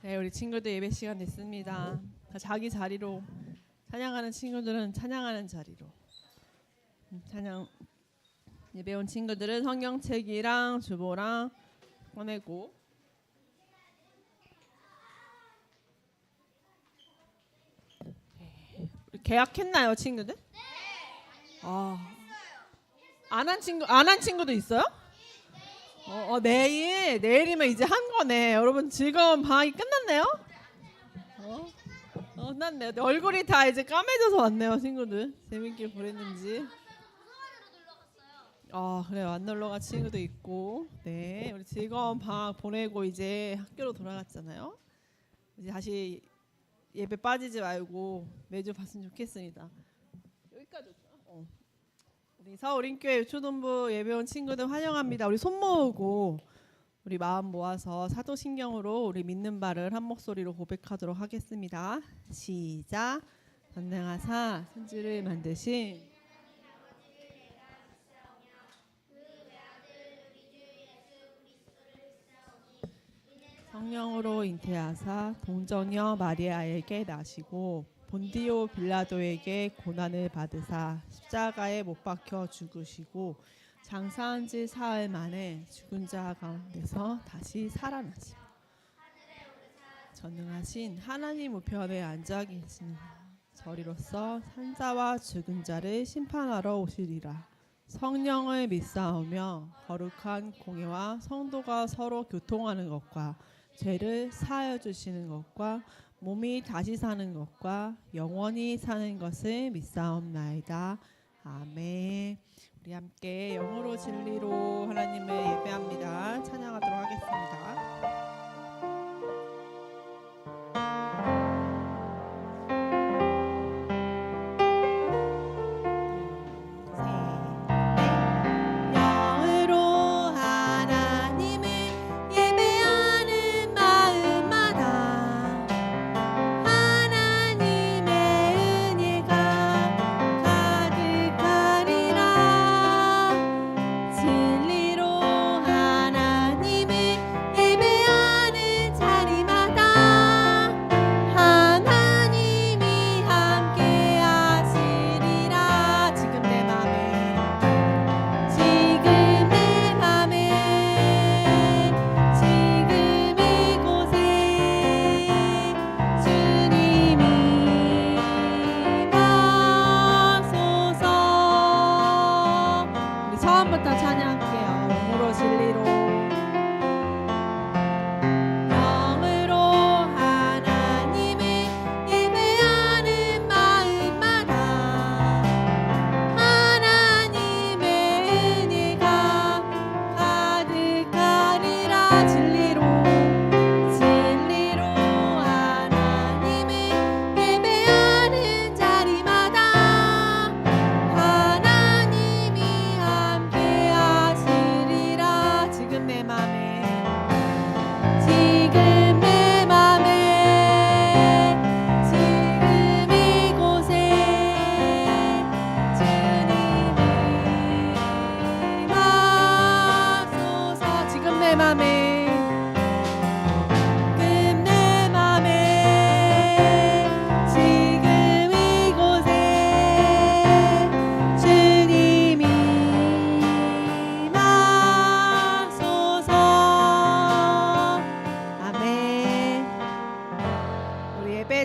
네, 우리 친구들 예배 시간 됐습니다. 자기 자리로, 찬양하는 친구들은 찬양하는 자리로, 찬양 예배 온 친구들은 성경책이랑 주보랑 꺼내고, 우리 계약했나요, 친구들? 네. 안 한 친구도 있어요? 내일이면 이제 한 거네. 여러분 즐거운 방학이 끝났네요. 끝났네요. 얼굴이 다 이제 까매져서 왔네요, 친구들. 재밌게 보냈는지. 그래요. 안 놀러 간 친구도 있고. 네, 우리 즐거운 방학 보내고 이제 학교로 돌아갔잖아요. 이제 다시 예배 빠지지 말고 매주 봤으면 좋겠습니다. 여기까지 올까? 우리 서울인교회 유초동부 예배 온 친구들 환영합니다. 우리 손 모으고 우리 마음 모아서 사도신경으로 우리 믿는 바를 한 목소리로 고백하도록 하겠습니다. 시작. 전능하사 천지를 만드신 성령으로 잉태하사 동정녀 마리아에게 나시고 본디오 빌라도에게 고난을 받으사 십자가에 못 박혀 죽으시고 장사한 지 사흘 만에 죽은 자 가운데서 다시 살아나시고 전능하신 하나님 우편에 앉아 계시는 저리로서 산자와 죽은 자를 심판하러 오시리라. 성령을 믿사오며 거룩한 공예와 성도가 서로 교통하는 것과 죄를 사하여 주시는 것과 몸이 다시 사는 것과 영원히 사는 것을 믿사옵나이다. 아멘. 우리 함께 영으로 진리로 하나님을 예배합니다. 찬양하도록 하겠습니다.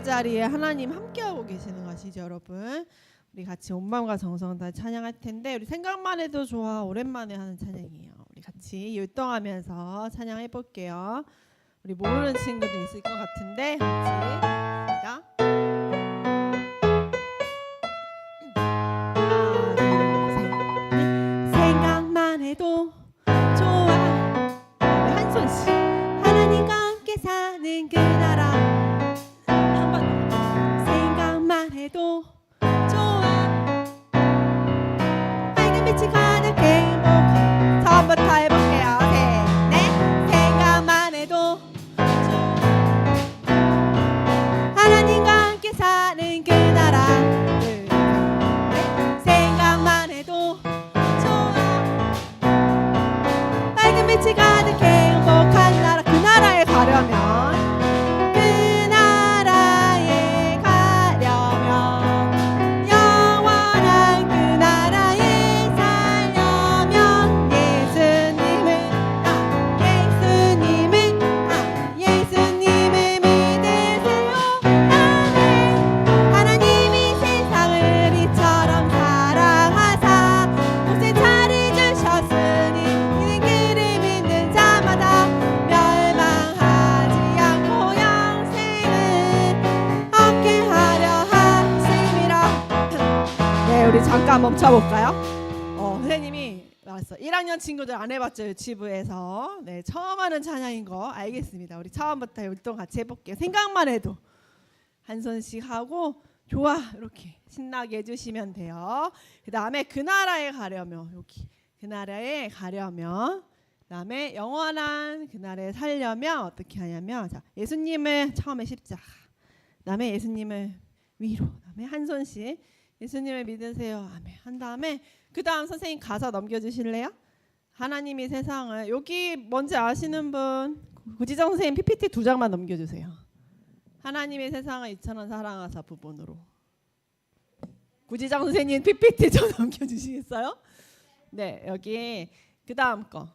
자리에 하나님 함께하고 계시는 것이죠, 여러분. 우리 같이 온 마음과 정성 다 찬양할 텐데 우리 생각만 해도 좋아 오랜만에 하는 찬양이에요. 우리 같이 율동하면서 찬양해 볼게요. 우리 모르는 친구도 있을 것 같은데 같이 시작. 생각만 해도 좋아. 한 손씩 하나님과 함께 사는 그 나라. 해도 좋아. 밝은 빛이 가득 행복. 처음부터 해볼게요. 셋, 생각만 해도 좋아. 하나님과 함께 사는 그 나라. 둘, 셋, 생각만 해도 좋아. 밝은 빛이 가득 행복한 나라. 그 나라에 가려면 그 우리 잠깐 멈춰볼까요? 선생님이 말했어. 1학년 친구들 안 해봤죠, 유치부에서. 네, 처음 하는 찬양인 거 알겠습니다. 우리 처음부터 율동 같이 해볼게요. 생각만 해도 한 손씩 하고 좋아 이렇게 신나게 해주시면 돼요. 그 다음에 그 나라에 가려면 여기 그 나라에 가려면 그다음에 영원한 그 나라에 살려면 어떻게 하냐면 자, 예수님을 처음에 십자가, 그다음에 예수님을 위로, 그다음에 한 손씩 예수님을 믿으세요. 아멘. 한 다음에 그 다음 선생님 가사 넘겨주실래요? 하나님이 세상을 여기 뭔지 아시는 분 구지정 선생님 PPT 2장만 넘겨주세요. 하나님이 세상을 이처럼 사랑하사 부분으로. 구지정 선생님 PPT 좀 넘겨주시겠어요? 네, 여기 그 다음 거.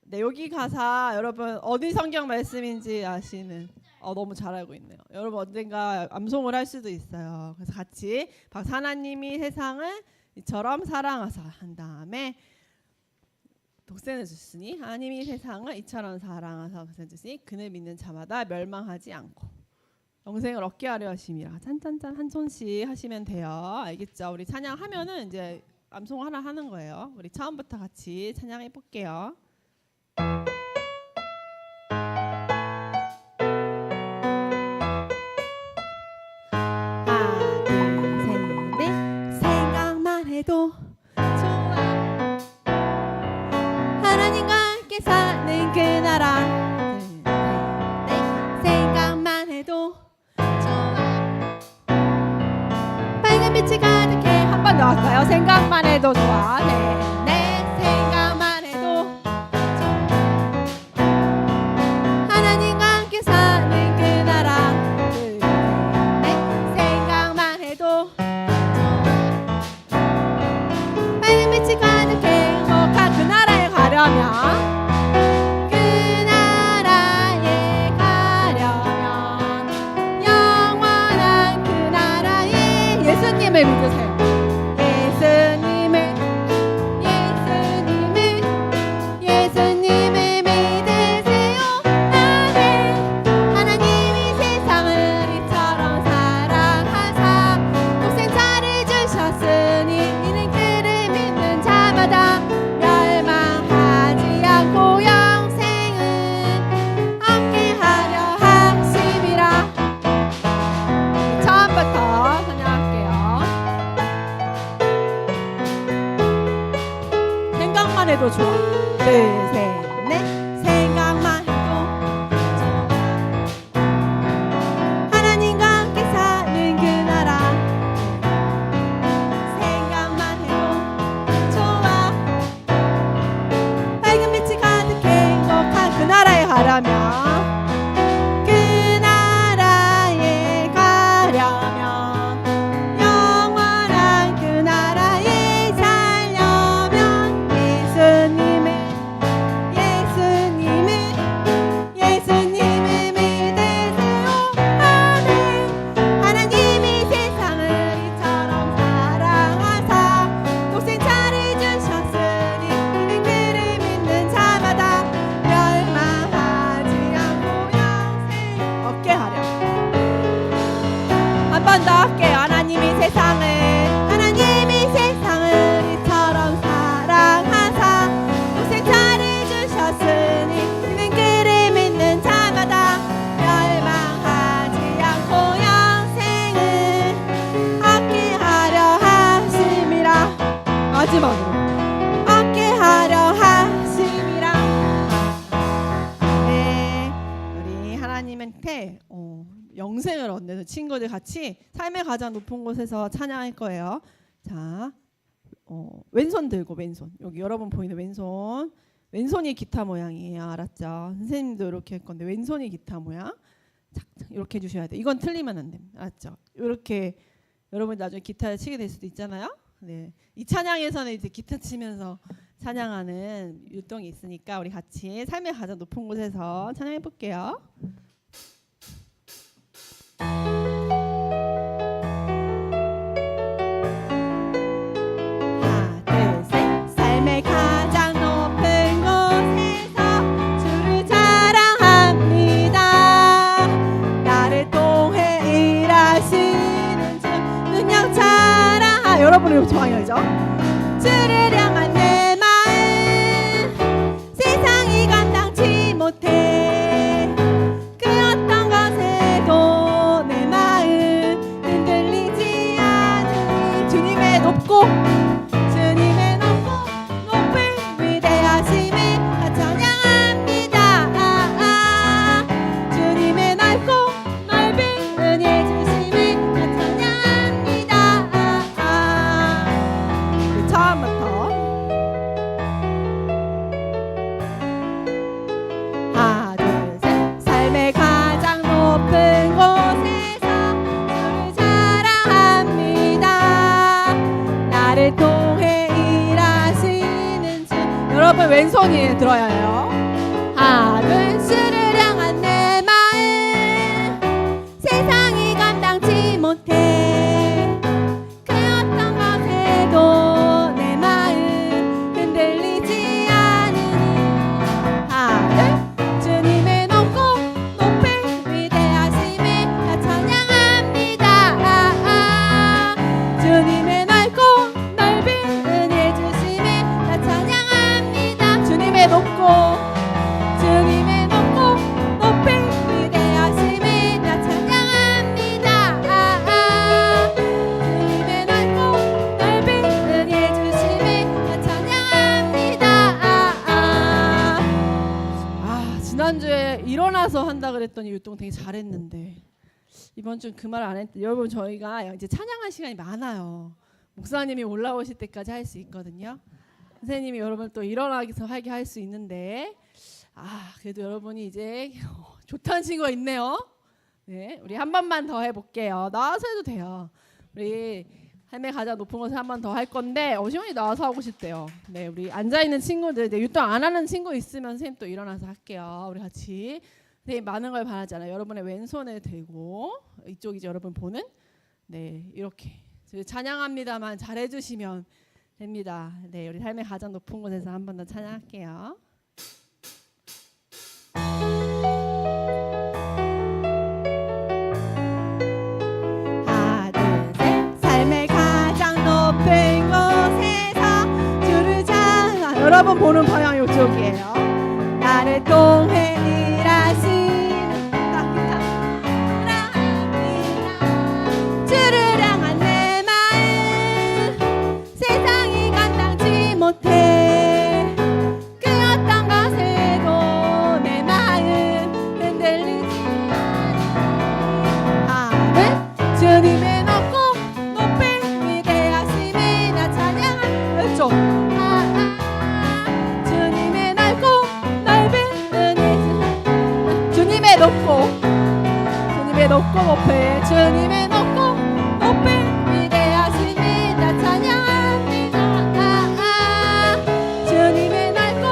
네, 여기 가사 여러분 어디 성경 말씀인지 아시는? 너무 잘 알고 있네요. 여러분 언젠가 암송을 할 수도 있어요. 그래서 같이 하나님이 세상을 이처럼 사랑하사 한 다음에 독생을 주시니 하나님이 세상을 이처럼 사랑하사 독생을 주시니 그를 믿는 자마다 멸망하지 않고 영생을 얻게 하려 하심이라. 짠짠짠 한 손씩 하시면 돼요. 알겠죠? 우리 찬양하면은 이제 암송 하나 하는 거예요. 우리 처음부터 같이 찬양해 볼게요. 하나 둘 셋 넷 생각만 해도 좋아 하나님과 함께 사는 그 나라 둘 셋 넷 생각만 해도 좋아 빨간 빛이 가득해. 한 번 더 할까요? 생각만 해도 좋아. 네 생각만 해도 하나님과 함께 사는 그 나라 둘 셋 넷 생각만 해도 빨간 빛이 가득해. 행복한 그 나라에 가려면 예수님을 믿으세요. 예수님을 믿으세요. 아멘. 하나님이 세상을 이처럼 사랑하사 독생자를 주셨으니 이는 그를 믿는 자마다 멸망하지 않고 영생을 얻게 하려 하심이라. 처음부터 생각만 해도 좋아. 둘, 셋, 넷 생각만 해도 좋아 하나님과 함께 사는 그 나라 생각만 해도 좋아 밝은 빛이 가득해. 행복한 그 나라에 가려면 하나님이 세상을 이처럼 사랑하사 독생자를 주셨으니 이는 그를 믿는 자마다 멸망하지 않고 영생을 얻게 하려 하심이라. 마지막으로 얻게 하려 하심이라. 네, 우리 하나님한테 영생을 얻는 친구들 같이 삶의 가장 높은 곳에서 찬양할 거예요. 자, 왼손 들고 왼손. 여기 여러분 보이는 왼손. 왼손이 기타 모양이에요. 알았죠? 선생님도 이렇게 할 건데 왼손이 기타 모양. 착착 이렇게 해주셔야 돼요. 이건 틀리면 안 됩니다. 알았죠? 이렇게 여러분 나중에 기타를 치게 될 수도 있잖아요. 네, 이 찬양에서는 이제 기타 치면서 찬양하는 율동이 있으니까 우리 같이 삶의 가장 높은 곳에서 찬양해 볼게요. 하나 둘 셋 삶의 가장 높은 곳에서 주를 자랑합니다. 나를 통해 일하시는 주 능력 자랑. 여러분 여러분의 방향이죠. 주를 향한 내 마음 세상이 감당치 못해 그 어떤 것에도 내 마음 흔들리지 않으니 주님의 높고 높은 위대하심을 다 찬양합니다. 주님의 넓고 넓은 은혜 주심을 다 찬양합니다. 처음부터 하나 둘 셋. 삶의 가장 높은 곳에서 주를 자랑합니다. 나를 통해 일하시는 주. 여러분 왼손이 들어야 해요. 하나 둘. 주를 향한 내 마음 세상이 감당치 못해 그 어떤 것에도 내 마음 흔들리지 않으니 하나 둘. 주님의 높고 높은 위대하심을 다 찬양합니다. 주님의 넓고 넓은 은혜 주심을 다 찬양합니다. 주님의 높고 높은 위대하심을 다 찬양합니다. 주님의 넓고 넓은 은혜 주심을 다 찬양합니다. 지난주에 일어나서 한다 그랬더니 율동 되게 잘했는데 이번 주는 그 말을 안 했대. 여러분 저희가 이제 찬양할 시간이 많아요. 목사님이 올라오실 때까지 할 수 있거든요. 선생님이 여러분 또 일어나서 하게 할 수 있는데 그래도 여러분이 이제 좋다는 친구가 있네요. 네, 우리 한 번만 더 해볼게요. 나와서 해도 돼요. 우리 삶의 가장 높은 곳에 한 번 더 할 건데 시원히 나와서 하고 싶대요. 네, 우리 앉아 있는 친구들 이제 율동 안 하는 친구 있으면 선생님 또 일어나서 할게요. 우리 같이. 선생님 많은 걸 바라잖아요. 여러분의 왼손을 들고 이쪽이죠. 여러분 보는 이렇게 찬양합니다만 잘해주시면 됩니다. 네, 우리 삶의 가장 높은 곳에서 한 번 더 찬양할게요. 하나 둘 셋. 삶의 가장 높은 곳에서 주를 찬양. 여러분 보는 방향 이쪽이에요. 나를 통해 일하시는 주를 향한 내 마음 세상이 감당치 못해 그 어떤 것에도 내 마음 흔들리지 않으니 주님의 높고 높은 위대하심을 나 찬양한 왼쪽 주님의 넓고 넓은 은혜 주님의 높고 높은 주님의 높고 높은 위대하심을 나 찬양합니다. 주님의 넓고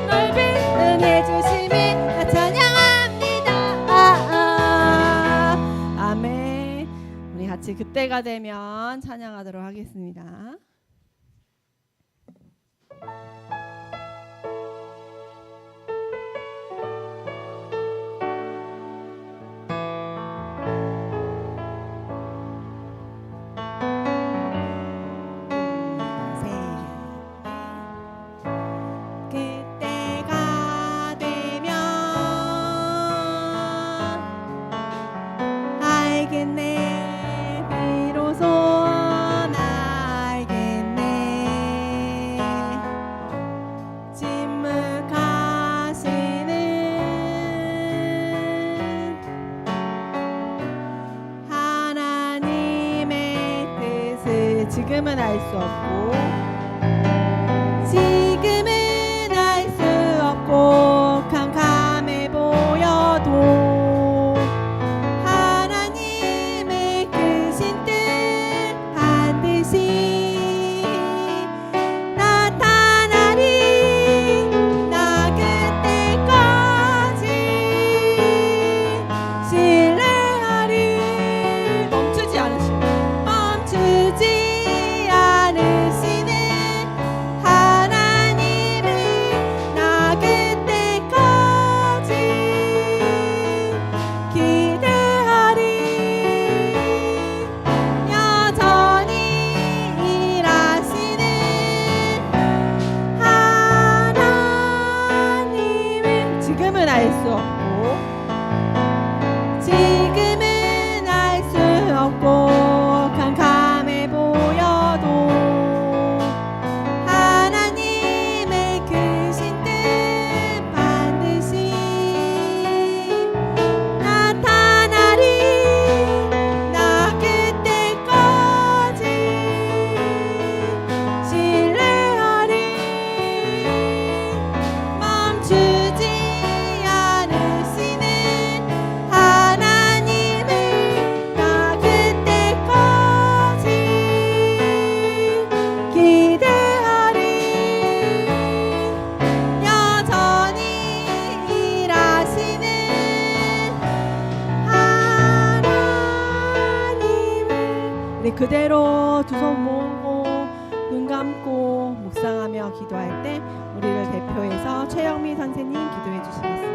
넓은 은혜 주심을 나 찬양합니다. 아멘. 우리 같이 그때가 되면 찬양하도록 하겠습니다. 그때가 되면 알겠네. 비로소 나 알겠네. 침묵하시는 하나님의 뜻을 지금은 알 수 없고 캄캄해 보여도 하나님의 크신 뜻 반드시 나타나리. 나 그때까지 신뢰하리. 멈추지 않으시는 그대로 두 손 모으고 눈 감고 묵상하며 기도할 때 우리를 대표해서 최영미 선생님 기도해 주시겠습니다.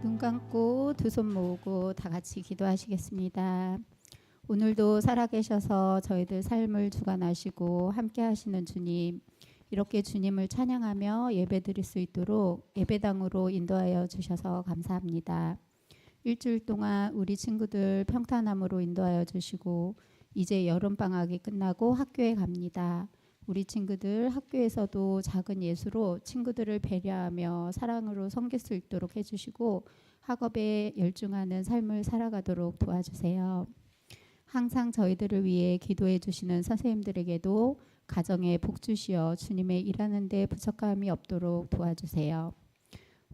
눈 감고 두 손 모으고 다 같이 기도하시겠습니다. 오늘도 살아계셔서 저희들 삶을 주관하시고 함께 하시는 주님, 이렇게 주님을 찬양하며 예배드릴 수 있도록 예배당으로 인도하여 주셔서 감사합니다. 일주일 동안 우리 친구들 평탄함으로 인도하여 주시고 이제 여름방학이 끝나고 학교에 갑니다. 우리 친구들 학교에서도 작은 예수로 친구들을 배려하며 사랑으로 섬길 수 있도록 해주시고 학업에 열중하는 삶을 살아가도록 도와주세요. 항상 저희들을 위해 기도해 주시는 선생님들에게도 가정에 복 주시어 주님의 일하는 데 부족함이 없도록 도와주세요.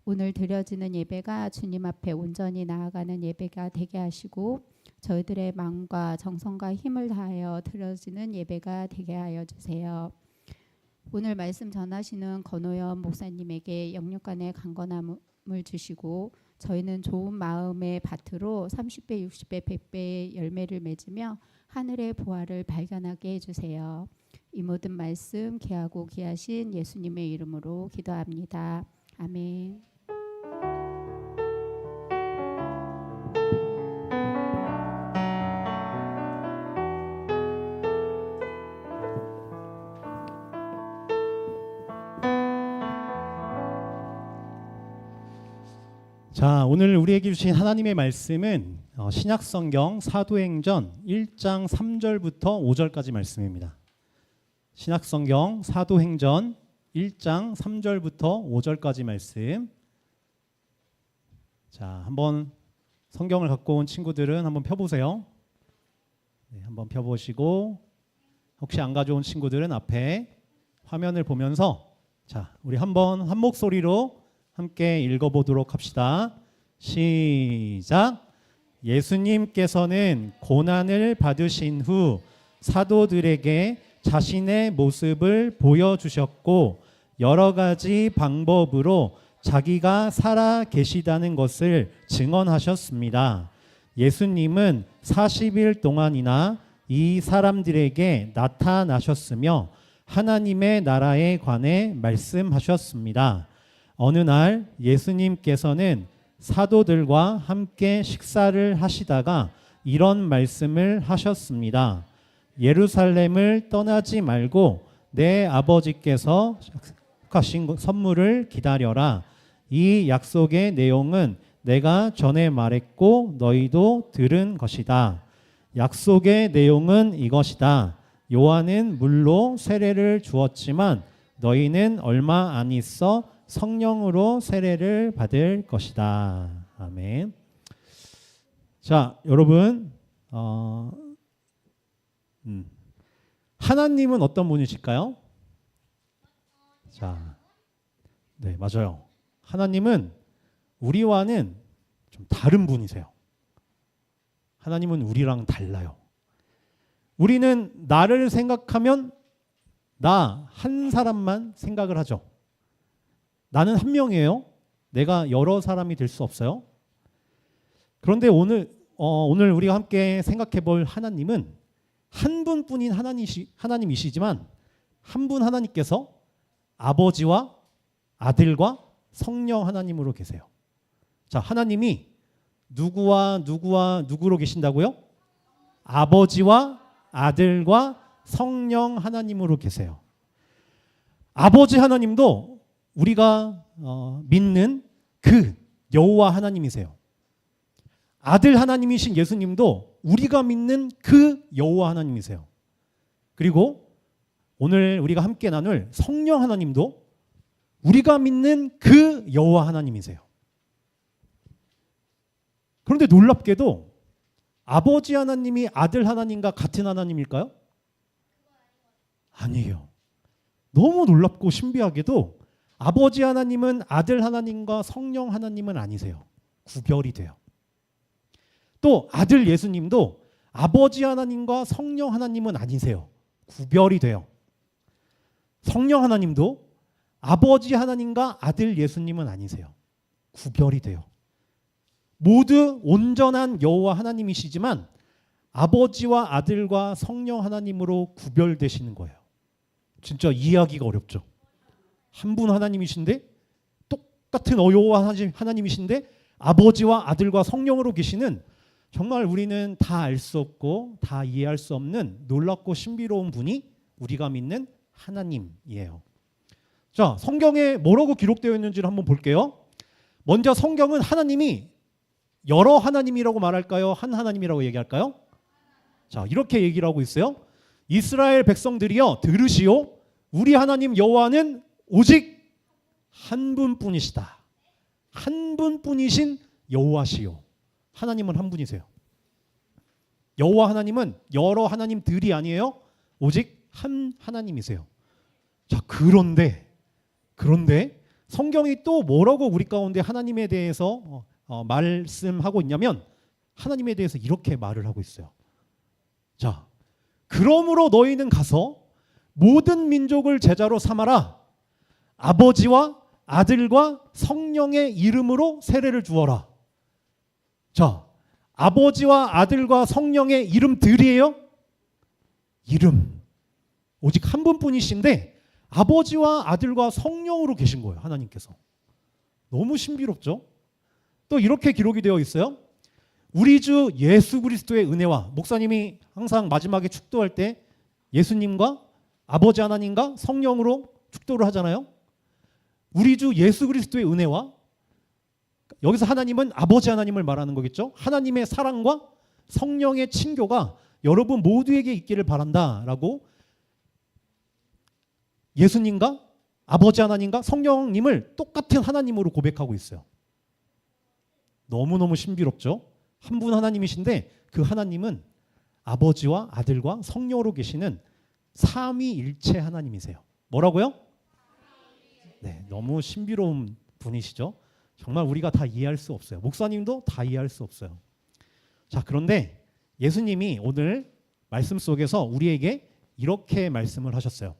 오늘 드려지는 예배가 주님 앞에 온전히 나아가는 예배가 되게 하시고 저희들의 마음과 정성과 힘을 다하여 드려지는 예배가 되게 하여 주세요. 오늘 말씀 전하시는 권호연 목사님에게 영육간의 강건함을 주시고 저희는 좋은 마음의 밭으로 30배, 60배, 100배의 열매를 맺으며 하늘의 보화를 발견하게 해주세요. 이 모든 말씀 귀하고 귀하신 예수님의 이름으로 기도합니다. 아멘. 자, 오늘 우리에게 주신 하나님의 말씀은 신약성경 사도행전 1장 3절부터 5절까지 말씀입니다. 신약성경 사도행전 1장 3절부터 5절까지 말씀. 자, 한번 성경을 갖고 온 친구들은 한번 펴보세요. 네, 한번 펴보시고 혹시 안 가져온 친구들은 앞에 화면을 보면서 자, 우리 한번 한 목소리로 함께 읽어보도록 합시다. 시작. 예수님께서는 고난을 받으신 후 사도들에게 자신의 모습을 보여주셨고 여러 가지 방법으로 자기가 살아 계시다는 것을 증언하셨습니다. 예수님은 40일 동안이나 이 사람들에게 나타나셨으며 하나님의 나라에 관해 말씀하셨습니다. 어느 날 예수님께서는 사도들과 함께 식사를 하시다가 이런 말씀을 하셨습니다. 예루살렘을 떠나지 말고 내 아버지께서 약속하신 선물을 기다려라. 이 약속의 내용은 내가 전에 말했고 너희도 들은 것이다. 약속의 내용은 이것이다. 요한은 물로 세례를 주었지만 너희는 얼마 안 있어 성령으로 세례를 받을 것이다. 아멘. 자, 여러분, 하나님은 어떤 분이실까요? 자, 네, 맞아요. 하나님은 우리와는 좀 다른 분이세요. 하나님은 우리랑 달라요. 우리는 나를 생각하면 나 한 사람만 생각을 하죠. 나는 한 명이에요. 내가 여러 사람이 될 수 없어요. 그런데 오늘 우리가 함께 생각해 볼 하나님은 한 분뿐인 하나님이시지만 한 분 하나님께서 아버지와 아들과 성령 하나님으로 계세요. 자, 하나님이 누구로 계신다고요? 아버지와 아들과 성령 하나님으로 계세요. 아버지 하나님도 우리가 믿는 그 여호와 하나님이세요. 아들 하나님이신 예수님도 우리가 믿는 그 여호와 하나님이세요. 그리고 오늘 우리가 함께 나눌 성령 하나님도 우리가 믿는 그 여호와 하나님이세요. 그런데 놀랍게도 아버지 하나님이 아들 하나님과 같은 하나님일까요? 아니에요. 너무 놀랍고 신비하게도 아버지 하나님은 아들 하나님과 성령 하나님은 아니세요. 구별이 돼요. 또 아들 예수님도 아버지 하나님과 성령 하나님은 아니세요. 구별이 돼요. 성령 하나님도 아버지 하나님과 아들 예수님은 아니세요. 구별이 돼요. 모두 온전한 여호와 하나님이시지만 아버지와 아들과 성령 하나님으로 구별되시는 거예요. 진짜 이해하기가 어렵죠. 한 분 하나님이신데 똑같은 여호와 하나님이신데 아버지와 아들과 성령으로 계시는 정말 우리는 다 알 수 없고 다 이해할 수 없는 놀랍고 신비로운 분이 우리가 믿는 하나님이에요. 자, 성경에 뭐라고 기록되어 있는지를 한번 볼게요. 먼저 성경은 하나님이 여러 하나님이라고 말할까요? 한 하나님이라고 얘기할까요? 자, 이렇게 얘기를 하고 있어요. 이스라엘 백성들이여 들으시오. 우리 하나님 여호와는 오직 한 분뿐이시다. 한 분뿐이신 여호와시요. 하나님은 한 분이세요. 여호와 하나님은 여러 하나님들이 아니에요. 오직 한 하나님이세요. 자, 그런데 성경이 또 뭐라고 우리 가운데 하나님에 대해서 말씀하고 있냐면 하나님에 대해서 이렇게 말을 하고 있어요. 자, 그러므로 너희는 가서 모든 민족을 제자로 삼아라. 아버지와 아들과 성령의 이름으로 세례를 주어라. 자, 아버지와 아들과 성령의 이름들이에요. 이름. 오직 한 분뿐이신데 아버지와 아들과 성령으로 계신 거예요. 하나님께서. 너무 신비롭죠? 또 이렇게 기록이 되어 있어요. 우리 주 예수 그리스도의 은혜와, 목사님이 항상 마지막에 축도할 때 예수님과 아버지 하나님과 성령으로 축도를 하잖아요. 우리 주 예수 그리스도의 은혜와, 여기서 하나님은 아버지 하나님을 말하는 거겠죠. 하나님의 사랑과 성령의 친교가 여러분 모두에게 있기를 바란다라고 예수님과 아버지 하나님과 성령님을 똑같은 하나님으로 고백하고 있어요. 너무너무 신비롭죠. 한 분 하나님이신데 그 하나님은 아버지와 아들과 성령으로 계시는 삼위일체 하나님이세요. 뭐라고요? 네, 너무 신비로운 분이시죠. 정말 우리가 다 이해할 수 없어요. 목사님도 다 이해할 수 없어요. 자, 그런데 예수님이 오늘 말씀 속에서 우리에게 이렇게 말씀을 하셨어요.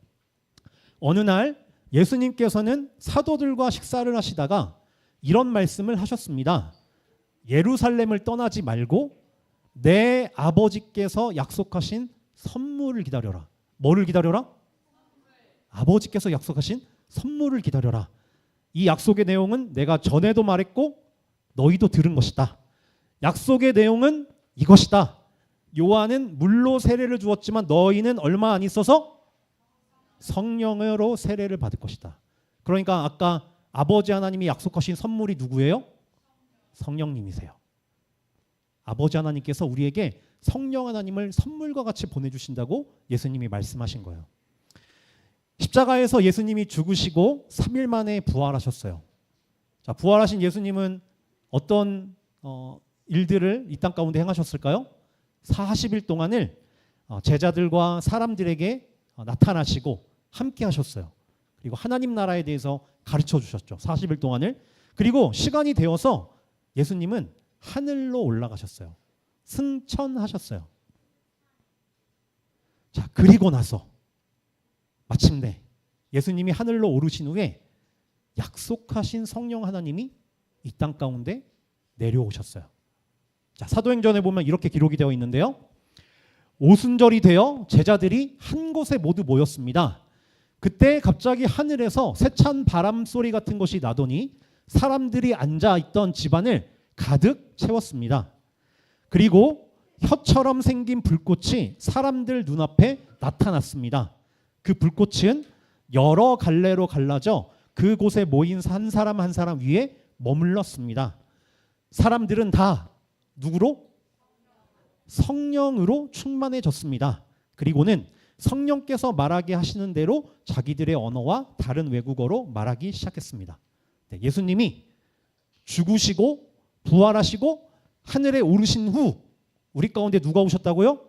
어느 날 예수님께서는 사도들과 식사를 하시다가 이런 말씀을 하셨습니다. 예루살렘을 떠나지 말고 내 아버지께서 약속하신 선물을 기다려라. 뭐를 기다려라? 아버지께서 약속하신 선물을 기다려라. 이 약속의 내용은 내가 전에도 말했고 너희도 들은 것이다. 약속의 내용은 이것이다. 요한은 물로 세례를 주었지만 너희는 얼마 안 있어서 성령으로 세례를 받을 것이다. 그러니까 아까 아버지 하나님이 약속하신 선물이 누구예요? 성령님이세요. 아버지 하나님께서 우리에게 성령 하나님을 선물과 같이 보내주신다고 예수님이 말씀하신 거예요. 십자가에서 예수님이 죽으시고 3일 만에 부활하셨어요. 자, 부활하신 예수님은 어떤 일들을 이 땅 가운데 행하셨을까요? 40일 동안을 제자들과 사람들에게 나타나시고 함께 하셨어요. 그리고 하나님 나라에 대해서 가르쳐 주셨죠. 40일 동안을. 그리고 시간이 되어서 예수님은 하늘로 올라가셨어요. 승천하셨어요. 자, 그리고 나서 마침내 예수님이 하늘로 오르신 후에 약속하신 성령 하나님이 이 땅 가운데 내려오셨어요. 자, 사도행전에 보면 이렇게 기록이 되어 있는데요. 오순절이 되어 제자들이 한 곳에 모두 모였습니다. 그때 갑자기 하늘에서 세찬 바람 소리 같은 것이 나더니 사람들이 앉아 있던 집안을 가득 채웠습니다. 그리고 혀처럼 생긴 불꽃이 사람들 눈앞에 나타났습니다. 그 불꽃은 여러 갈래로 갈라져 그곳에 모인 한 사람 한 사람 위에 머물렀습니다. 사람들은 다 누구로? 성령으로 충만해졌습니다. 그리고는 성령께서 말하게 하시는 대로 자기들의 언어와 다른 외국어로 말하기 시작했습니다. 네, 예수님이 죽으시고 부활하시고 하늘에 오르신 후 우리 가운데 누가 오셨다고요?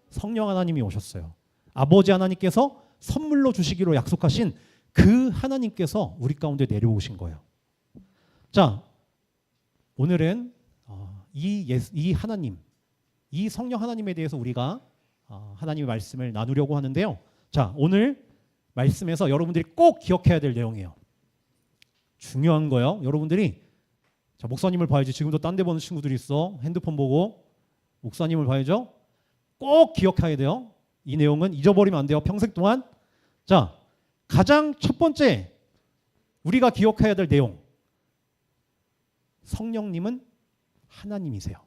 성령 하나님이 오셨어요. 아버지 하나님께서 선물로 주시기로 약속하신 그 하나님께서 우리 가운데 내려오신 거예요. 자, 오늘은 이 하나님, 이 성령 하나님에 대해서 우리가 하나님의 말씀을 나누려고 하는데요. 자, 오늘 말씀에서 여러분들이 꼭 기억해야 될 내용이에요. 중요한 거예요. 여러분들이 자, 목사님을 봐야지. 지금도 딴 데 보는 친구들이 있어. 핸드폰 보고 목사님을 봐야죠. 꼭 기억해야 돼요. 이 내용은 잊어버리면 안 돼요. 평생 동안. 자, 가장 첫 번째 우리가 기억해야 될 내용. 성령님은 하나님이세요.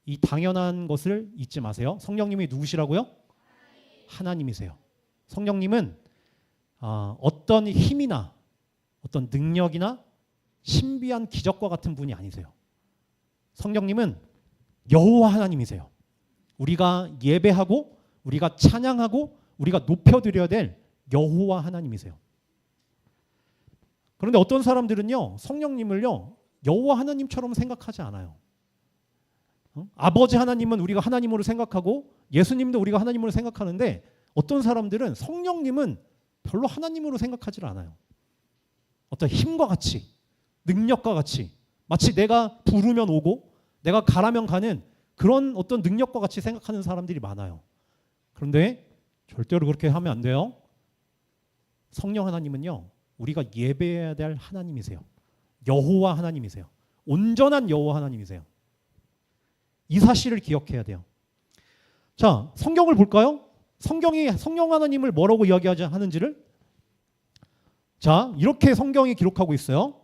이 당연한 것을 잊지 마세요. 성령님이 누구시라고요? 하나님이세요. 성령님은 어떤 힘이나 어떤 능력이나 신비한 기적과 같은 분이 아니세요. 성령님은 여호와 하나님이세요. 우리가 예배하고 우리가 찬양하고 우리가 높여드려야 될 여호와 하나님이세요. 그런데 어떤 사람들은요, 성령님을요 여호와 하나님처럼 생각하지 않아요. 아버지 하나님은 우리가 하나님으로 생각하고 예수님도 우리가 하나님으로 생각하는데 어떤 사람들은 성령님은 별로 하나님으로 생각하지 않아요. 어떤 힘과 같이 능력과 같이 마치 내가 부르면 오고 내가 가라면 가는 그런 어떤 능력과 같이 생각하는 사람들이 많아요. 그런데 절대로 그렇게 하면 안 돼요. 성령 하나님은요 우리가 예배해야 될 하나님이세요. 여호와 하나님이세요. 온전한 여호와 하나님이세요. 이 사실을 기억해야 돼요. 자, 성경을 볼까요? 성경이 성령 하나님을 뭐라고 이야기하는지를 자, 이렇게 성경이 기록하고 있어요.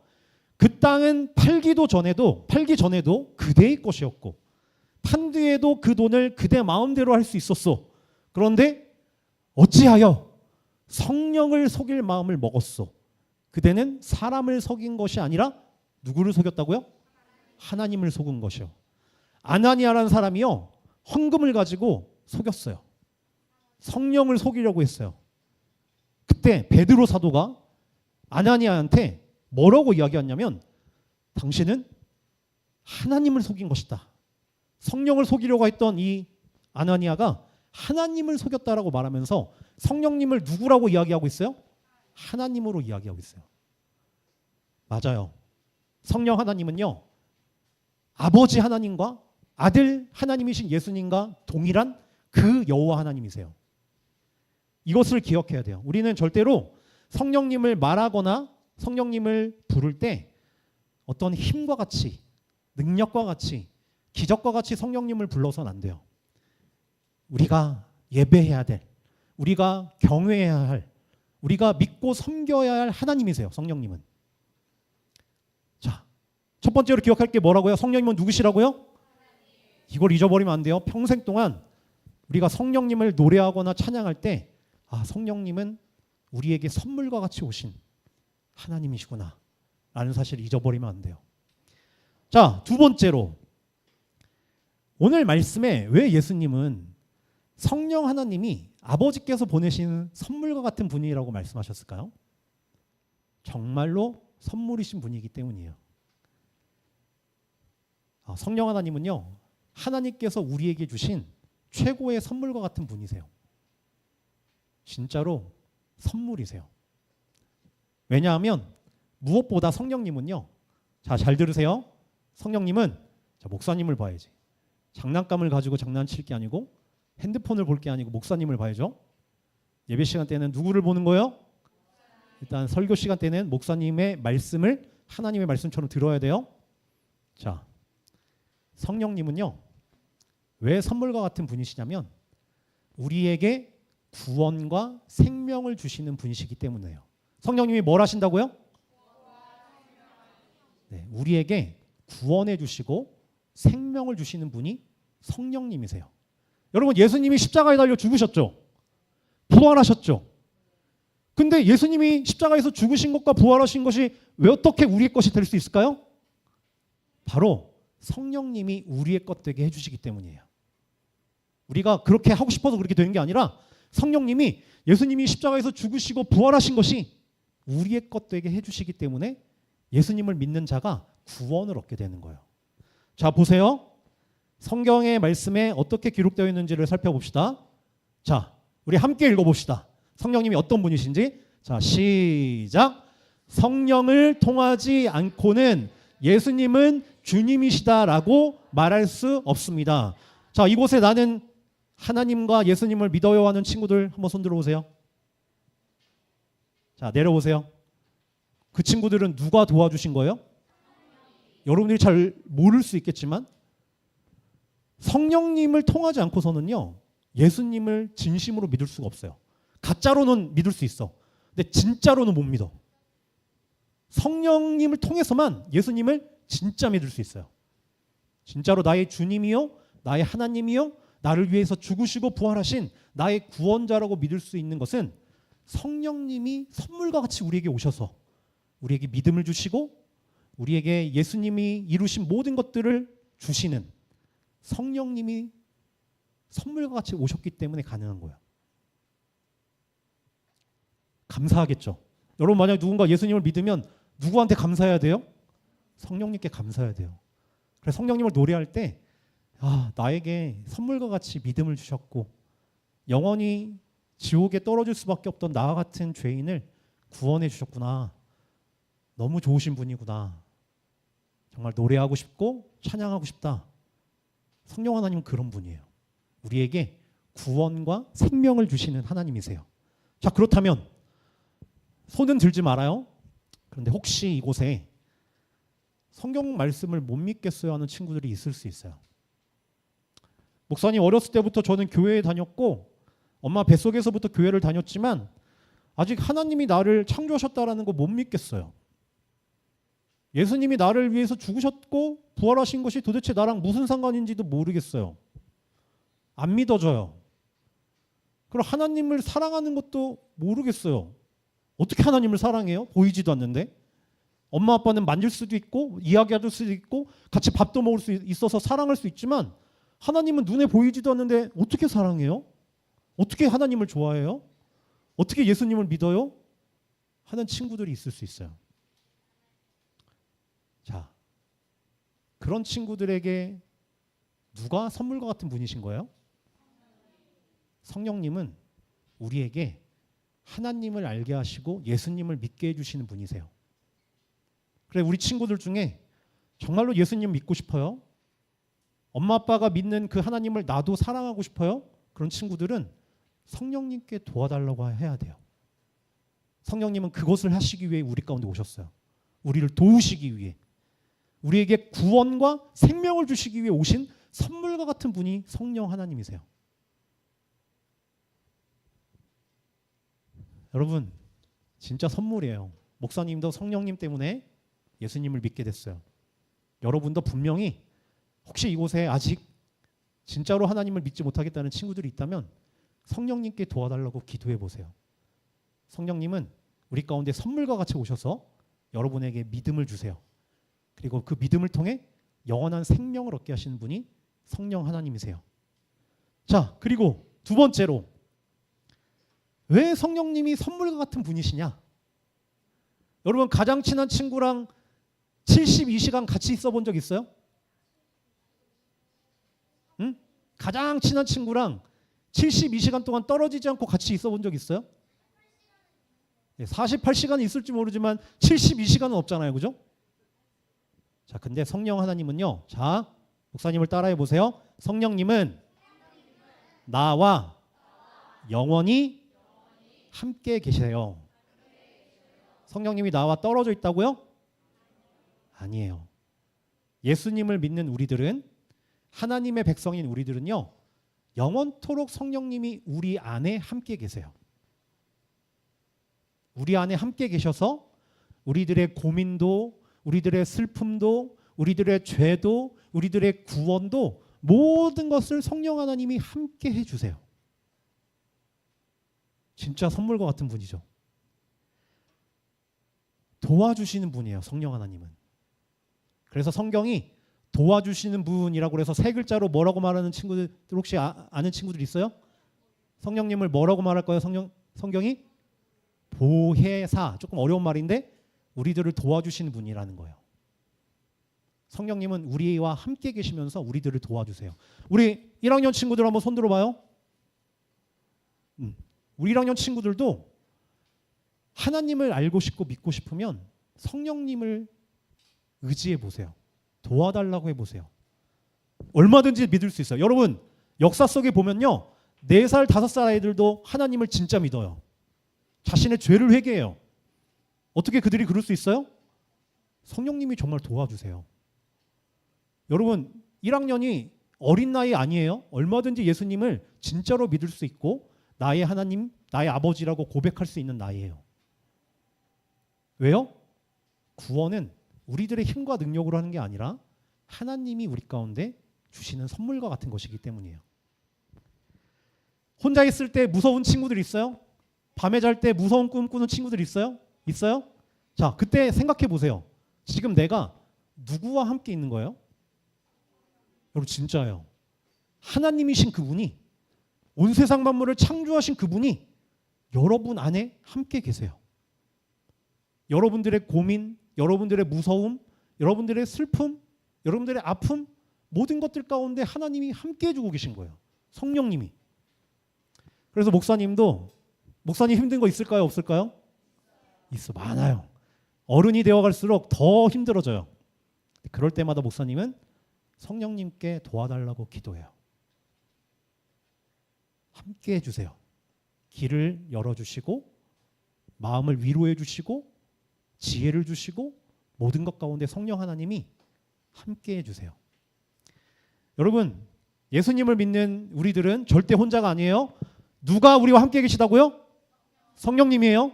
그 땅은 팔기 전에도 그대의 것이었고 판 뒤에도 그 돈을 그대 마음대로 할 수 있었어. 그런데 어찌하여 성령을 속일 마음을 먹었소. 그대는 사람을 속인 것이 아니라 누구를 속였다고요? 하나님을 속은 것이요. 아나니아라는 사람이요 헌금을 가지고 속였어요. 성령을 속이려고 했어요. 그때 베드로 사도가 아나니아한테 뭐라고 이야기했냐면 당신은 하나님을 속인 것이다. 성령을 속이려고 했던 이 아나니아가 하나님을 속였다라고 말하면서 성령님을 누구라고 이야기하고 있어요? 하나님으로 이야기하고 있어요. 맞아요. 성령 하나님은요 아버지 하나님과 아들 하나님이신 예수님과 동일한 그 여호와 하나님이세요. 이것을 기억해야 돼요. 우리는 절대로 성령님을 말하거나 성령님을 부를 때 어떤 힘과 같이 능력과 같이 기적과 같이 성령님을 불러서는 안 돼요. 우리가 예배해야 될, 우리가 경외해야 할, 우리가 믿고 섬겨야 할 하나님이세요. 성령님은. 자, 첫 번째로 기억할 게 뭐라고요? 성령님은 누구시라고요? 이걸 잊어버리면 안 돼요. 평생 동안 우리가 성령님을 노래하거나 찬양할 때 성령님은 우리에게 선물과 같이 오신 하나님이시구나 라는 사실을 잊어버리면 안 돼요. 자, 두 번째로 오늘 말씀에 왜 예수님은 성령 하나님이 아버지께서 보내신 선물과 같은 분이라고 말씀하셨을까요? 정말로 선물이신 분이기 때문이에요. 성령 하나님은요 하나님께서 우리에게 주신 최고의 선물과 같은 분이세요. 진짜로 선물이세요. 왜냐하면 무엇보다 성령님은요 자, 잘 들으세요. 성령님은 자, 목사님을 봐야지. 장난감을 가지고 장난칠 게 아니고 핸드폰을 볼 게 아니고 목사님을 봐야죠. 예배 시간 때는 누구를 보는 거예요? 일단 설교 시간 때는 목사님의 말씀을 하나님의 말씀처럼 들어야 돼요. 자, 성령님은요 왜 선물과 같은 분이시냐면 우리에게 구원과 생명을 주시는 분이시기 때문이에요. 성령님이 뭘 하신다고요? 네, 우리에게 구원해 주시고 생명을 주시는 분이 성령님이세요. 여러분, 예수님이 십자가에 달려 죽으셨죠? 부활하셨죠? 근데 예수님이 십자가에서 죽으신 것과 부활하신 것이 왜 어떻게 우리의 것이 될 수 있을까요? 바로 성령님이 우리의 것 되게 해주시기 때문이에요. 우리가 그렇게 하고 싶어서 그렇게 되는 게 아니라 성령님이 예수님이 십자가에서 죽으시고 부활하신 것이 우리의 것 되게 해주시기 때문에 예수님을 믿는 자가 구원을 얻게 되는 거예요. 자, 보세요. 성경의 말씀에 어떻게 기록되어 있는지를 살펴봅시다. 자, 우리 함께 읽어봅시다. 성령님이 어떤 분이신지. 자, 시작. 성령을 통하지 않고는 예수님은 주님이시다라고 말할 수 없습니다. 자, 이곳에 나는 하나님과 예수님을 믿어요 하는 친구들 한번 손 들어보세요. 자, 내려보세요. 그 친구들은 누가 도와주신 거예요? 여러분들이 잘 모를 수 있겠지만 성령님을 통하지 않고서는요, 예수님을 진심으로 믿을 수가 없어요. 가짜로는 믿을 수 있어. 근데 진짜로는 못 믿어. 성령님을 통해서만 예수님을 진짜 믿을 수 있어요. 진짜로 나의 주님이요, 나의 하나님이요, 나를 위해서 죽으시고 부활하신 나의 구원자라고 믿을 수 있는 것은 성령님이 선물과 같이 우리에게 오셔서 우리에게 믿음을 주시고 우리에게 예수님이 이루신 모든 것들을 주시는 성령님이 선물과 같이 오셨기 때문에 가능한 거예요. 감사하겠죠. 여러분 만약 누군가 예수님을 믿으면 누구한테 감사해야 돼요? 성령님께 감사해야 돼요. 그래서 성령님을 노래할 때 나에게 선물과 같이 믿음을 주셨고 영원히 지옥에 떨어질 수밖에 없던 나와 같은 죄인을 구원해 주셨구나. 너무 좋으신 분이구나. 정말 노래하고 싶고 찬양하고 싶다. 성령 하나님은 그런 분이에요. 우리에게 구원과 생명을 주시는 하나님이세요. 자, 그렇다면 손은 들지 말아요. 그런데 혹시 이곳에 성경 말씀을 못 믿겠어요 하는 친구들이 있을 수 있어요. 목사님, 어렸을 때부터 저는 교회에 다녔고 엄마 뱃속에서부터 교회를 다녔지만 아직 하나님이 나를 창조하셨다라는 거 못 믿겠어요. 예수님이 나를 위해서 죽으셨고 부활하신 것이 도대체 나랑 무슨 상관인지도 모르겠어요. 안 믿어져요. 그리고 하나님을 사랑하는 것도 모르겠어요. 어떻게 하나님을 사랑해요? 보이지도 않는데. 엄마 아빠는 만질 수도 있고 이야기할 수도 있고 같이 밥도 먹을 수 있어서 사랑할 수 있지만 하나님은 눈에 보이지도 않는데 어떻게 사랑해요? 어떻게 하나님을 좋아해요? 어떻게 예수님을 믿어요? 하는 친구들이 있을 수 있어요. 자, 그런 친구들에게 누가 선물과 같은 분이신 거예요? 성령님은 우리에게 하나님을 알게 하시고 예수님을 믿게 해주시는 분이세요. 그래, 우리 친구들 중에 정말로 예수님 믿고 싶어요? 엄마 아빠가 믿는 그 하나님을 나도 사랑하고 싶어요? 그런 친구들은 성령님께 도와달라고 해야 돼요. 성령님은 그것을 하시기 위해 우리 가운데 오셨어요. 우리를 도우시기 위해. 우리에게 구원과 생명을 주시기 위해 오신 선물과 같은 분이 성령 하나님이세요. 여러분, 진짜 선물이에요. 목사님도 성령님 때문에 예수님을 믿게 됐어요. 여러분도 분명히 혹시 이곳에 아직 진짜로 하나님을 믿지 못하겠다는 친구들이 있다면 성령님께 도와달라고 기도해 보세요. 성령님은 우리 가운데 선물과 같이 오셔서 여러분에게 믿음을 주세요. 그리고 그 믿음을 통해 영원한 생명을 얻게 하시는 분이 성령 하나님이세요. 자, 그리고 두 번째로 왜 성령님이 선물과 같은 분이시냐? 여러분 가장 친한 친구랑 72시간 같이 있어 본 적 있어요? 응? 가장 친한 친구랑 72시간 동안 떨어지지 않고 같이 있어 본 적 있어요? 48시간은 있을지 모르지만 72시간은 없잖아요. 그죠? 자, 근데 성령 하나님은요. 자, 목사님을 따라해 보세요. 성령님은 나와 영원히 함께 계세요. 성령님이 나와 떨어져 있다고요? 아니에요. 예수님을 믿는 우리들은, 하나님의 백성인 우리들은요, 영원토록 성령님이 우리 안에 함께 계세요. 우리 안에 함께 계셔서 우리들의 고민도, 우리들의 슬픔도, 우리들의 죄도, 우리들의 구원도 모든 것을 성령 하나님이 함께 해주세요. 진짜 선물과 같은 분이죠. 도와주시는 분이에요, 성령 하나님은. 그래서 성경이 도와주시는 분이라고 해서 세 글자로 뭐라고 말하는 친구들 혹시 아는 친구들 있어요? 성령님을 뭐라고 말할까요? 성경이 보혜사, 조금 어려운 말인데 우리들을 도와주시는 분이라는 거예요. 성령님은 우리와 함께 계시면서 우리들을 도와주세요. 우리 1학년 친구들 한번 손 들어봐요. 우리 1학년 친구들도 하나님을 알고 싶고 믿고 싶으면 성령님을 의지해 보세요. 도와달라고 해보세요. 얼마든지 믿을 수 있어요. 여러분 역사 속에 보면요, 4살 5살 아이들도 하나님을 진짜 믿어요. 자신의 죄를 회개해요. 어떻게 그들이 그럴 수 있어요? 성령님이 정말 도와주세요. 여러분 1학년이 어린 나이 아니에요. 얼마든지 예수님을 진짜로 믿을 수 있고 나의 하나님, 나의 아버지라고 고백할 수 있는 나이예요. 왜요? 구원은 우리들의 힘과 능력으로 하는 게 아니라 하나님이 우리 가운데 주시는 선물과 같은 것이기 때문이에요. 혼자 있을 때 무서운 친구들 있어요? 밤에 잘 때 무서운 꿈 꾸는 친구들 있어요? 있어요? 자, 그때 생각해 보세요. 지금 내가 누구와 함께 있는 거예요? 여러분 진짜예요. 하나님이신 그분이, 온 세상 만물을 창조하신 그분이 여러분 안에 함께 계세요. 여러분들의 고민, 여러분들의 무서움, 여러분들의 슬픔, 여러분들의 아픔, 모든 것들 가운데 하나님이 함께 해주고 계신 거예요. 성령님이. 그래서 목사님 힘든 거 있을까요? 없을까요? 있어, 많아요. 어른이 되어갈수록 더 힘들어져요. 그럴 때마다 목사님은 성령님께 도와달라고 기도해요. 함께 해주세요. 길을 열어주시고 마음을 위로해 주시고 지혜를 주시고 모든 것 가운데 성령 하나님이 함께 해주세요. 여러분 예수님을 믿는 우리들은 절대 혼자가 아니에요. 누가 우리와 함께 계시다고요? 성령님이에요.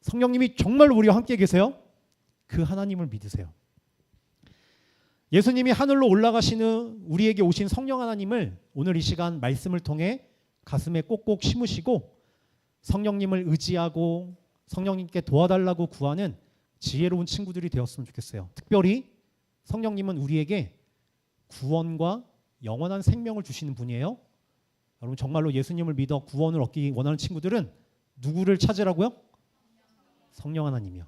성령님이 정말로 우리와 함께 계세요. 그 하나님을 믿으세요. 예수님이 하늘로 올라가시는 우리에게 오신 성령 하나님을 오늘 이 시간 말씀을 통해 가슴에 꼭꼭 심으시고 성령님을 의지하고 성령님께 도와달라고 구하는 지혜로운 친구들이 되었으면 좋겠어요. 특별히 성령님은 우리에게 구원과 영원한 생명을 주시는 분이에요. 여러분 정말로 예수님을 믿어 구원을 얻기 원하는 친구들은 누구를 찾으라고요? 성령 하나님이요.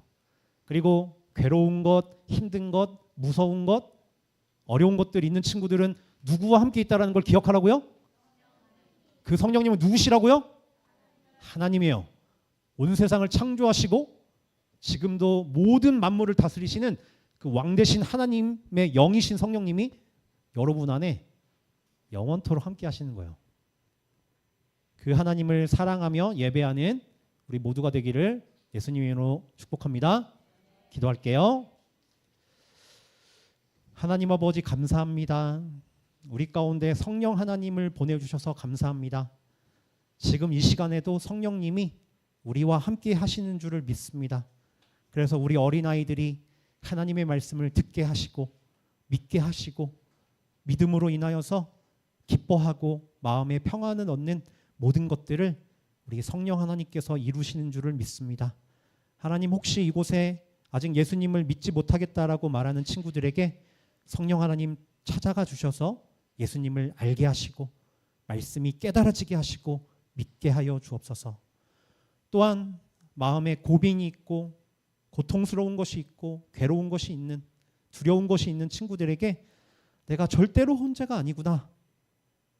그리고 괴로운 것, 힘든 것, 무서운 것, 어려운 것들이 있는 친구들은 누구와 함께 있다는 걸 기억하라고요? 그 성령님은 누구시라고요? 하나님이에요. 온 세상을 창조하시고 지금도 모든 만물을 다스리시는 그 왕되신 하나님의 영이신 성령님이 여러분 안에 영원토록 함께 하시는 거예요. 그 하나님을 사랑하며 예배하는 우리 모두가 되기를 예수님의 이름으로 축복합니다. 기도할게요. 하나님 아버지 감사합니다. 우리 가운데 성령 하나님을 보내주셔서 감사합니다. 지금 이 시간에도 성령님이 우리와 함께 하시는 줄을 믿습니다. 그래서 우리 어린아이들이 하나님의 말씀을 듣게 하시고 믿게 하시고 믿음으로 인하여서 기뻐하고 마음의 평안을 얻는 모든 것들을 우리 성령 하나님께서 이루시는 줄을 믿습니다. 하나님 혹시 이곳에 아직 예수님을 믿지 못하겠다라고 말하는 친구들에게 성령 하나님 찾아가 주셔서 예수님을 알게 하시고 말씀이 깨달아지게 하시고 믿게 하여 주옵소서. 또한 마음에 고민이 있고 고통스러운 것이 있고 괴로운 것이 있는 두려운 것이 있는 친구들에게 내가 절대로 혼자가 아니구나.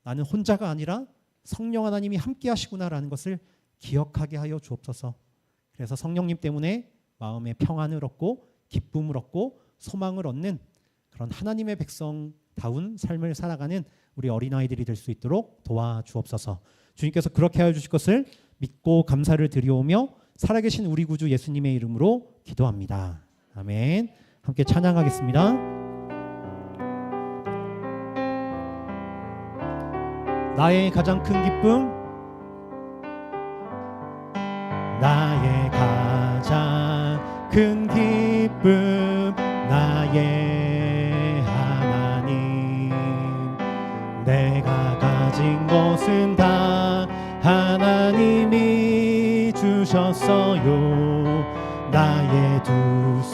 나는 혼자가 아니라 성령 하나님이 함께 하시구나라는 것을 기억하게 하여 주옵소서. 그래서 성령님 때문에 마음의 평안을 얻고 기쁨을 얻고 소망을 얻는 그런 하나님의 백성다운 삶을 살아가는 우리 어린아이들이 될 수 있도록 도와주옵소서. 주님께서 그렇게 하여 주실 것을 믿고 감사를 드리오며 살아계신 우리 구주 예수님의 이름으로 기도합니다. 아멘. 함께 찬양하겠습니다. 나의 가장 큰 기쁨, 나의 가장 큰 기쁨, 나의 하나님. 내가 가진 것은 다 하나님이 주셨어요. 나의 두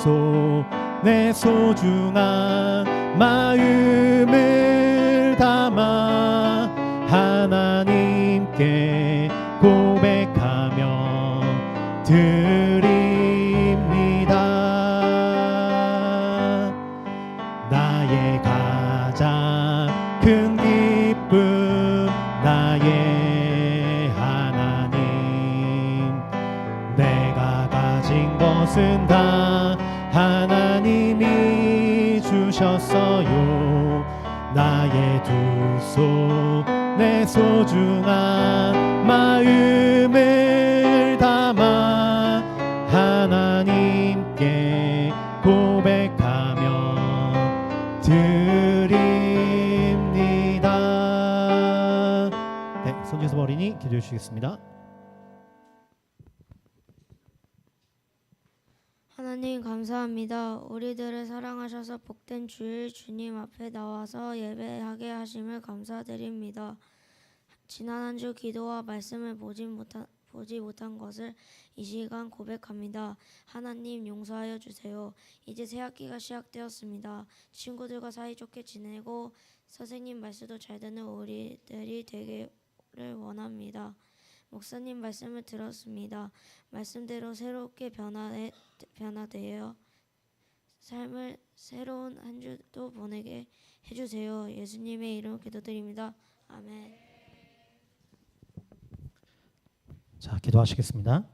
손에 소중한 마음을 담아 하나님께 고백하며 드립니다. 나의 가장 큰 기쁨, 나의 하나님. 내가 가진 것은 다 하나님이 주셨어요. 사랑하셨어요. 나의 두 손에 소중한 마음을 담아 하나님께 고백하며 드립니다. 네, 손지섭 어린이 기도해 주시겠습니다. 하나님 감사합니다. 우리들을 사랑하셔서 복된 주일 주님 앞에 나와서 예배하게 하심을 감사드립니다. 지난 한 주 기도와 말씀을 보지 못한 것을 이 시간 고백합니다. 하나님 용서하여 주세요. 이제 새학기가 시작되었습니다. 친구들과 사이좋게 지내고 선생님 말씀도 잘 듣는 우리들이 되기를 원합니다. 목사님 말씀을 들었습니다. 말씀대로 새롭게 변화되어 삶을 새로운 한 주도 보내게 해주세요. 예수님의 이름으로 기도드립니다. 아멘. 자, 기도하시겠습니다.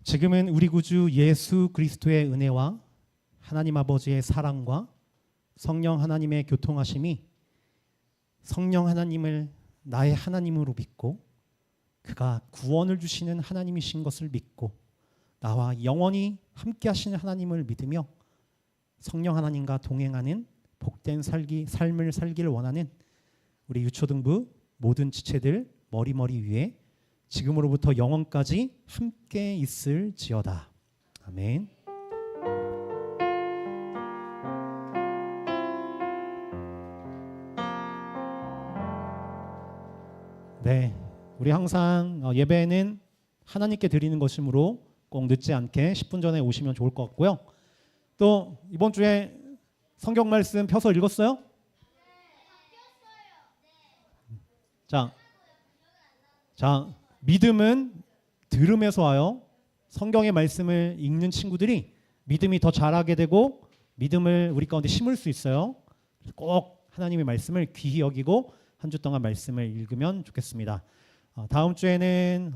지금은 우리 구주 예수 그리스도의 은혜와 하나님 아버지의 사랑과 성령 하나님의 교통하심이 성령 하나님을 나의 하나님으로 믿고 그가 구원을 주시는 하나님이신 것을 믿고 나와 영원히 함께 하시는 하나님을 믿으며 성령 하나님과 동행하는 복된 삶을 살기를 원하는 우리 유초등부 모든 지체들 머리 위에 지금으로부터 영원까지 함께 있을지어다. 아멘. 네, 우리 항상 예배는 하나님께 드리는 것이므로 꼭 늦지 않게 10분 전에 오시면 좋을 것 같고요. 또 이번 주에 성경 말씀 펴서 읽었어요? 자, 믿음은 들음에서 와요. 성경의 말씀을 읽는 친구들이 믿음이 더 자라게 되고 믿음을 우리 가운데 심을 수 있어요. 꼭 하나님의 말씀을 귀히 여기고 한 주 동안 말씀을 읽으면 좋겠습니다. 다음 주에는